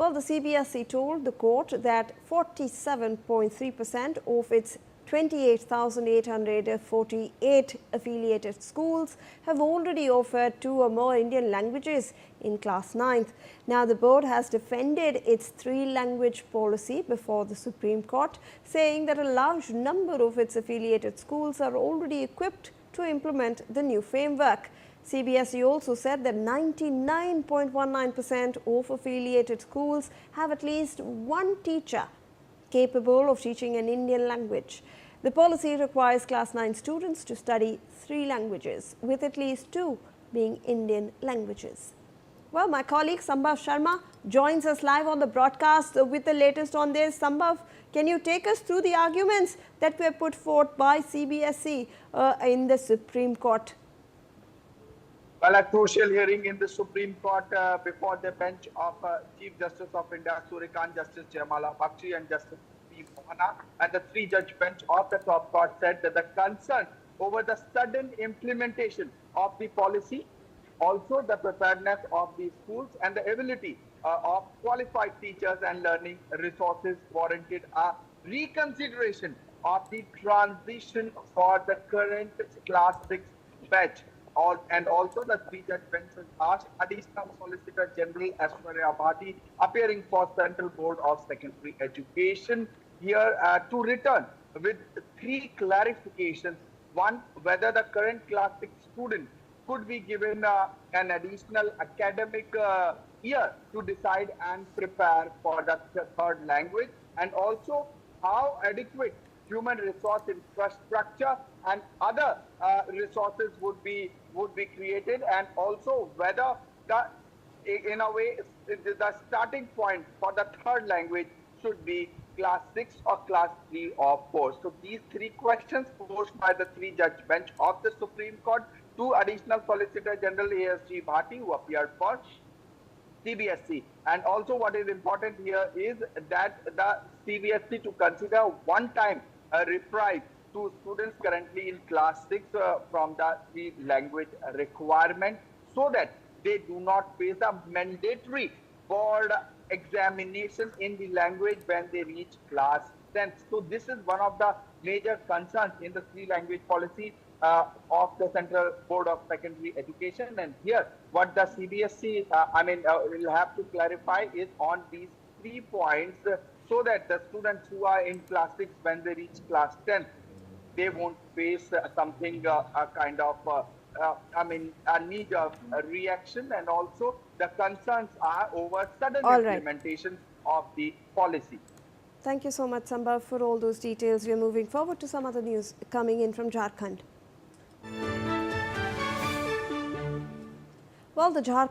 Well, the CBSE told the court that 47.3% of its 28,848 affiliated schools have already offered 2 or more Indian languages in class 9th. Now, the board has defended its 3-language policy before the Supreme Court, saying that a large number of its affiliated schools are already equipped to implement the new framework. CBSE also said that 99.19% of affiliated schools have at least one teacher capable of teaching an Indian language. The policy requires class 9 students to study 3 languages, with at least 2 being Indian languages. Well, my colleague Sambhav Sharma joins us live on the broadcast with the latest on this. Sambhav, can you take us through the arguments that were put forth by CBSE in the Supreme Court? Well, a crucial hearing in the Supreme Court before the bench of Chief Justice of India, Surikant, Justice Jayamala Bakshi and Justice P. Mohana, and the 3-judge bench of the top court said that the concern over the sudden implementation of the policy, also the preparedness of the schools and the ability of qualified teachers and learning resources warranted a reconsideration of the transition for the current class 6 batch. And also the 3-judge bench has asked Additional Solicitor General Aishwarya Bhati, appearing for Central Board of Secondary Education, here to return with 3 clarifications. One, whether the current class 6 student could be given an additional academic year to decide and prepare for the 3rd language, and also how adequate human resource infrastructure and other resources would be created, and also whether in a way the starting point for the 3rd language should be class 6 or class 3 or 4. So these 3 questions posed by the 3-judge bench of the Supreme Court to Additional Solicitor General ASG Bhati, who appeared for CBSE. And also what is important here is that the CBSE to consider one-time reprise to students currently in class 6 from the 3-language requirement, so that they do not face a mandatory board examination in the language when they reach class 10. So this is one of the major concerns in the 3-language policy of the Central Board of Secondary Education. And here what the CBSE will have to clarify is on these 3 points, so that the students who are in class 6 when they reach class 10, they won't face something a kind of a need of a reaction, and also the concerns are over sudden implementation of the policy. Thank you so much, Sambhav, for all those details. We are moving forward to some other news coming in from Jharkhand. Well, the Jharkhand